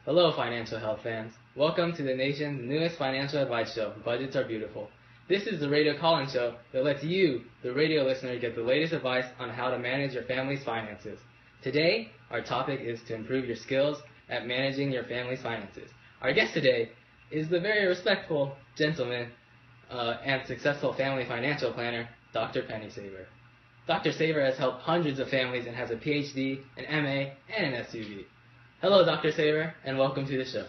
Hello, financial health fans. Welcome to the nation's newest financial advice show, Budgets Are Beautiful. This is the radio call-in show that lets you, the radio listener, get the latest advice on how to manage your family's finances. Today, our topic is to improve your skills at managing your family's finances. Our guest today is the very respectful gentleman and successful family financial planner, Dr. Penny Saver. Dr. Saver has helped hundreds of families and has a PhD, an MA, and an SUV. Hello, Dr. Saver, and welcome to the show.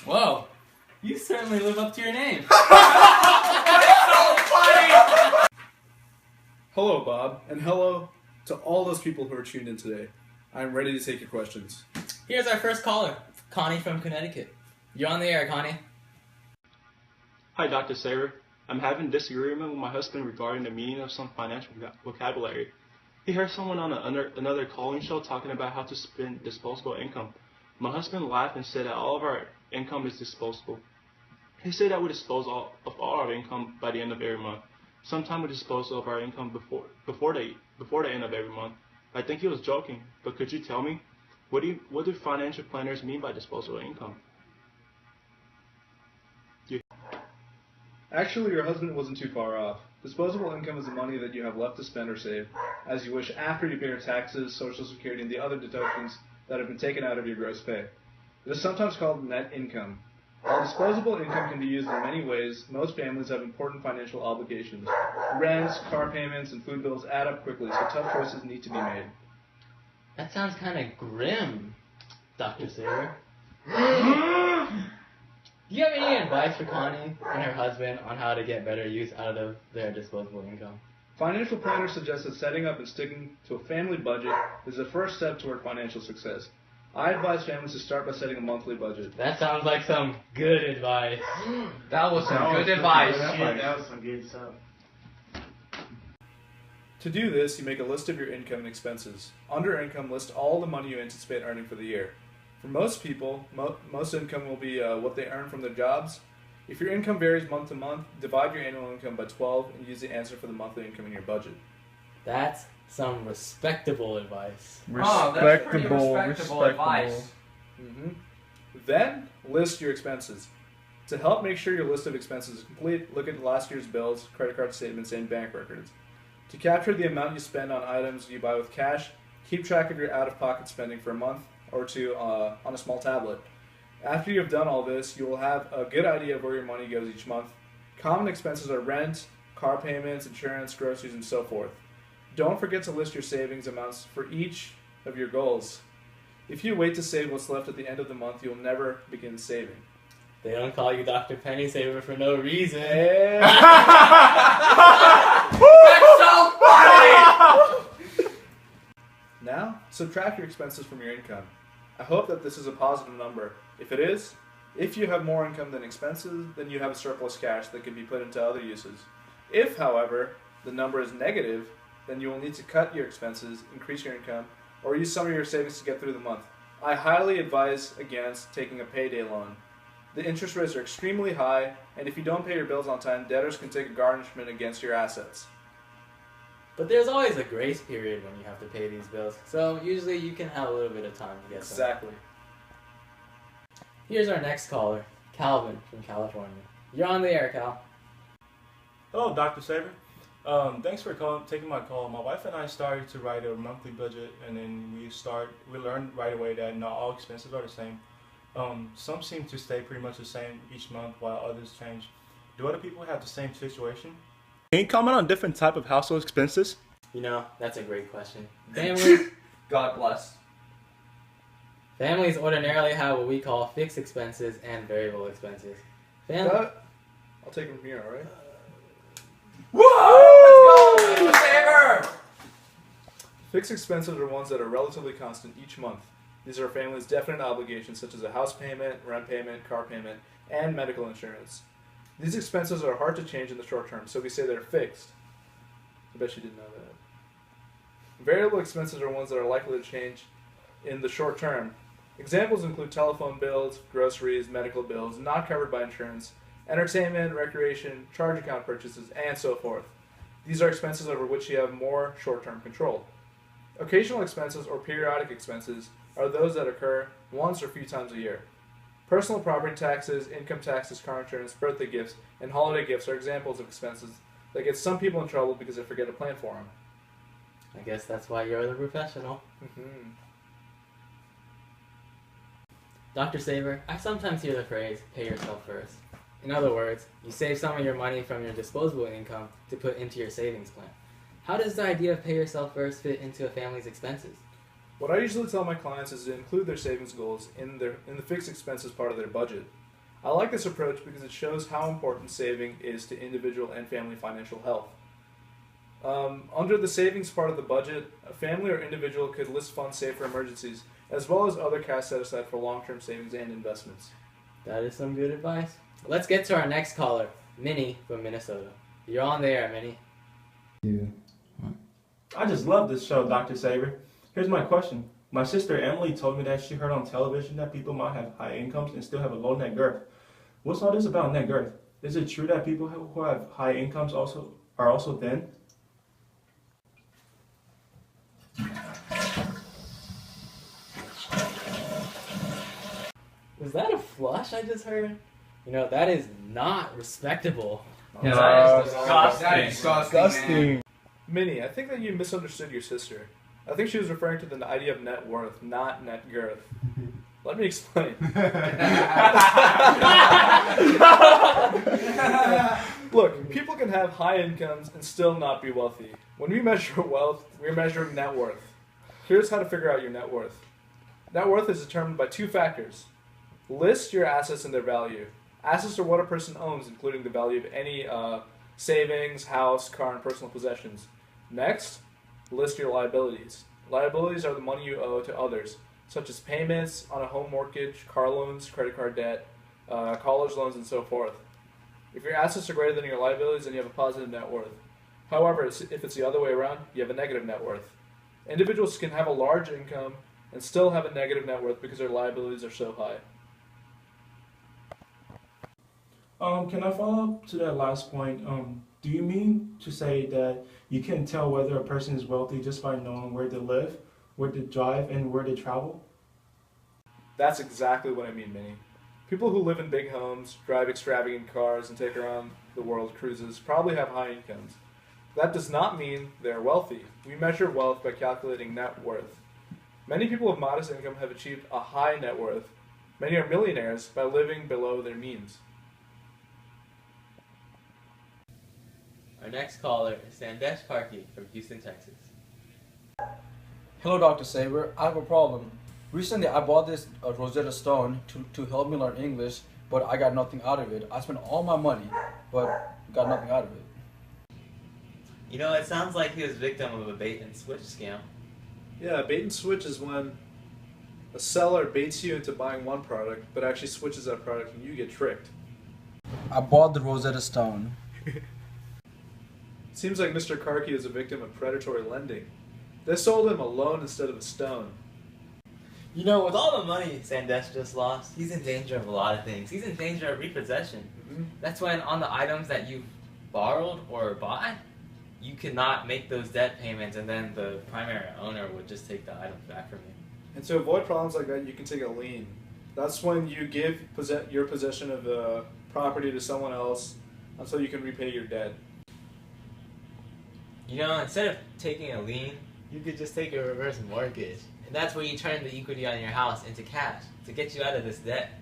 Whoa, you certainly live up to your name. Hello, Bob, and hello to all those people who are tuned in today. I'm ready to take your questions. Here's our first caller, Connie from Connecticut. You're on the air, Connie. Hi, Dr. Saver. I'm having disagreement with my husband regarding the meaning of some financial vocabulary. He heard someone on another calling show talking about how to spend disposable income. My husband laughed and said that all of our income is disposable. He said that we dispose of all our income by the end of every month. Sometimes we dispose of our income before the end of every month. I think he was joking, but could you tell me, what do financial planners mean by disposable income? Actually, your husband wasn't too far off. Disposable income is the money that you have left to spend or save as you wish after you pay your taxes, Social Security, and the other deductions that have been taken out of your gross pay. It is sometimes called net income. While disposable income can be used in many ways, most families have important financial obligations. Rents, car payments, and food bills add up quickly, so tough choices need to be made. That sounds kind of grim, Dr. Saver. Do you have any advice for Connie and her husband on how to get better use out of their disposable income? Financial planners suggest that setting up and sticking to a family budget is the first step toward financial success. I advise families to start by setting a monthly budget. That sounds like some good advice. That was some good advice. That was some good stuff. To do this, you make a list of your income and expenses. Under income, list all the money you anticipate earning for the year. For most people, most income will be what they earn from their jobs. If your income varies month to month, divide your annual income by 12 and use the answer for the monthly income in your budget. That's some respectable advice. That's pretty respectable advice. Then, list your expenses. To help make sure your list of expenses is complete, look at last year's bills, credit card statements, and bank records. To capture the amount you spend on items you buy with cash, keep track of your out-of-pocket spending for a month or two on a small tablet. After you have done all this, you will have a good idea of where your money goes each month. Common expenses are rent, car payments, insurance, groceries, and so forth. Don't forget to list your savings amounts for each of your goals. If you wait to save what's left at the end of the month, you'll never begin saving. They don't call you Dr. Penny Saver for no reason. That's so funny! Now, subtract your expenses from your income. I hope that this is a positive number. If it is, if you have more income than expenses, then you have a surplus cash that can be put into other uses. If, however, the number is negative, then you will need to cut your expenses, increase your income, or use some of your savings to get through the month. I highly advise against taking a payday loan. The interest rates are extremely high, and if you don't pay your bills on time, debtors can take a garnishment against your assets. But there's always a grace period when you have to pay these bills, so usually you can have a little bit of time to get some. Exactly. Here's our next caller, Calvin from California. You're on the air, Cal. Hello, Dr. Saver. Thanks for taking my call. My wife and I started to write a monthly budget, and then we learned right away that not all expenses are the same. Some seem to stay pretty much the same each month, while others change. Do other people have the same situation? Can you comment on different type of household expenses? You know, that's a great question. Families God bless. Families ordinarily have what we call fixed expenses and variable expenses. I'll take them from here, alright? Whoa! Let's go! Saver! Fixed expenses are ones that are relatively constant each month. These are families' definite obligations such as a house payment, rent payment, car payment, and medical insurance. These expenses are hard to change in the short term, so we say they're fixed. I bet you didn't know that. Variable expenses are ones that are likely to change in the short term. Examples include telephone bills, groceries, medical bills not covered by insurance, entertainment, recreation, charge account purchases, and so forth. These are expenses over which you have more short-term control. Occasional expenses or periodic expenses are those that occur once or a few times a year. Personal property taxes, income taxes, car insurance, birthday gifts, and holiday gifts are examples of expenses that get some people in trouble because they forget to plan for them. I guess that's why you're the professional. Dr. Saber, I sometimes hear the phrase, pay yourself first. In other words, you save some of your money from your disposable income to put into your savings plan. How does the idea of pay yourself first fit into a family's expenses? What I usually tell my clients is to include their savings goals in the fixed expenses part of their budget. I like this approach because it shows how important saving is to individual and family financial health. Under the savings part of the budget, a family or individual could list funds saved for emergencies, as well as other cash set aside for long-term savings and investments. That is some good advice. Let's get to our next caller, Minnie from Minnesota. You're on the air, Minnie. I just love this show, Dr. Saber. Here's my question. My sister Emily told me that she heard on television that people might have high incomes and still have a low net worth. What's all this about net worth? Is it true that people who have high incomes are also thin? Was that a flush I just heard? You know, that is not respectable. Yeah, that is disgusting. That is disgusting. Minnie, I think that you misunderstood your sister. I think she was referring to the idea of net worth, not net girth. Let me explain. Look, people can have high incomes and still not be wealthy. When we measure wealth, we're measuring net worth. Here's how to figure out your net worth. Net worth is determined by two factors. List your assets and their value. Assets are what a person owns, including the value of any savings, house, car, and personal possessions. Next, list your liabilities. Liabilities are the money you owe to others, such as payments on a home mortgage, car loans, credit card debt, college loans, and so forth. If your assets are greater than your liabilities, then you have a positive net worth. However, if it's the other way around, you have a negative net worth. Individuals can have a large income and still have a negative net worth because their liabilities are so high. Can I follow up to that last point? Do you mean to say that you can tell whether a person is wealthy just by knowing where they live, where they drive, and where they travel? That's exactly what I mean, Minnie. People who live in big homes, drive extravagant cars, and take around the world cruises probably have high incomes. That does not mean they're wealthy. We measure wealth by calculating net worth. Many people with modest income have achieved a high net worth. Many are millionaires by living below their means. Our next caller is Sandesh Parkey from Houston, Texas. Hello, Dr. Saber. I have a problem. Recently, I bought this Rosetta Stone to help me learn English, but I got nothing out of it. I spent all my money, but got nothing out of it. You know, it sounds like he was victim of a bait and switch scam. Yeah, bait and switch is when a seller baits you into buying one product, but actually switches that product and you get tricked. I bought the Rosetta Stone. Seems like Mr. Karki is a victim of predatory lending. They sold him a loan instead of a stone. You know, with all the money Sandesh just lost, he's in danger of a lot of things. He's in danger of repossession. That's when on the items that you borrowed or bought, you cannot make those debt payments, and then the primary owner would just take the items back from you. And to avoid problems like that, you can take a lien. That's when you give your possession of the property to someone else until you can repay your debt. You know, instead of taking a lien, you could just take a reverse mortgage. And that's where you turn the equity on your house into cash to get you out of this debt.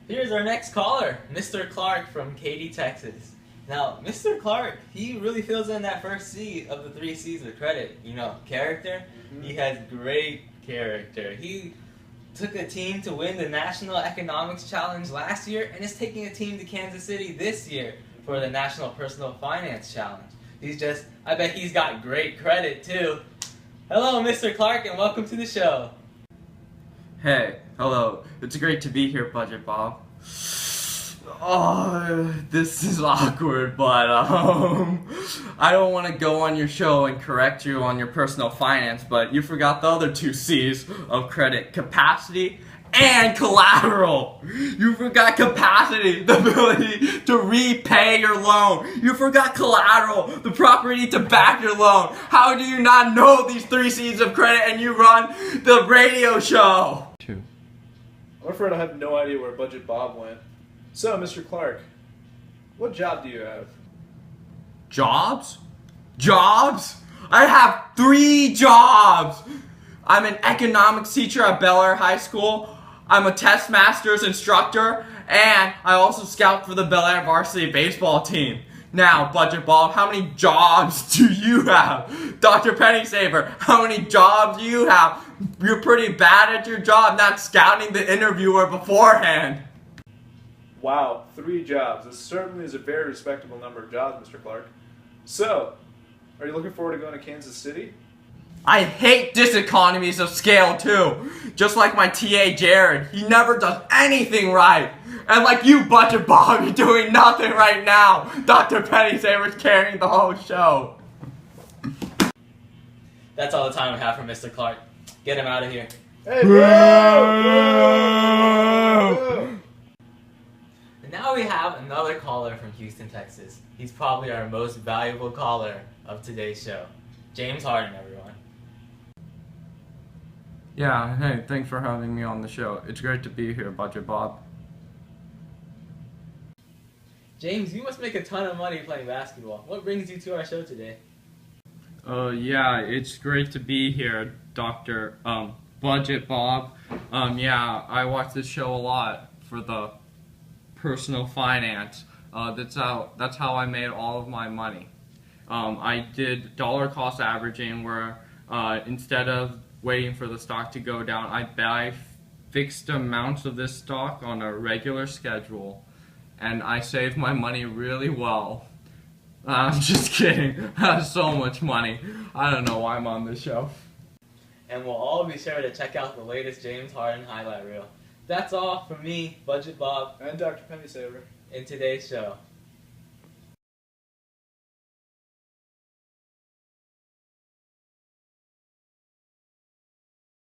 Here's our next caller, Mr. Clark from Katy, Texas. Now, Mr. Clark, he really fills in that first C of the 3 C's of credit. You know, character. He has great character. He took a team to win the National Economics Challenge last year and is taking a team to Kansas City this year for the National Personal Finance Challenge. I bet he's got great credit too. Hello, Mr. Clark, and welcome to the show. Hey, hello. It's great to be here, Budget Bob. Oh, this is awkward, but I don't want to go on your show and correct you on your personal finance, but you forgot the other 2 C's of credit: capacity and collateral. You forgot capacity, the ability to repay your loan. You forgot collateral, the property to back your loan. How do you not know these 3 C's of credit and you run the radio show? I'm afraid I have no idea where Budget Bob went. So, Mr. Clark, what job do you have? Jobs? Jobs? I have 3 jobs. I'm an economics teacher at Bel Air High School. I'm a test masters instructor, and I also scout for the Bel Air varsity baseball team. Now, Budget Bob, how many jobs do you have? Dr. Penny Saver, how many jobs do you have? You're pretty bad at your job, not scouting the interviewer beforehand. Wow, 3 jobs. This certainly is a very respectable number of jobs, Mr. Clark. So, are you looking forward to going to Kansas City? I hate diseconomies of scale too. Just like my TA Jared, he never does anything right. And like you, Budget Bob, you're doing nothing right now. Dr. Penny Saver's carrying the whole show. That's all the time we have for Mr. Clark. Get him out of here. Hey, bro! And now we have another caller from Houston, Texas. He's probably our most valuable caller of today's show. James Harden, everyone. Yeah, hey, thanks for having me on the show. It's great to be here, Budget Bob. James, you must make a ton of money playing basketball. What brings you to our show today? Yeah, it's great to be here, Dr. Budget Bob. Yeah, I watch this show a lot for the personal finance. That's how I made all of my money. I did dollar cost averaging where instead of waiting for the stock to go down, I buy fixed amounts of this stock on a regular schedule, and I save my money really well. I'm just kidding. I have so much money. I don't know why I'm on this show. And we'll all be sure to check out the latest James Harden highlight reel. That's all from me, Budget Bob, And Dr. Penny Saver. in today's show.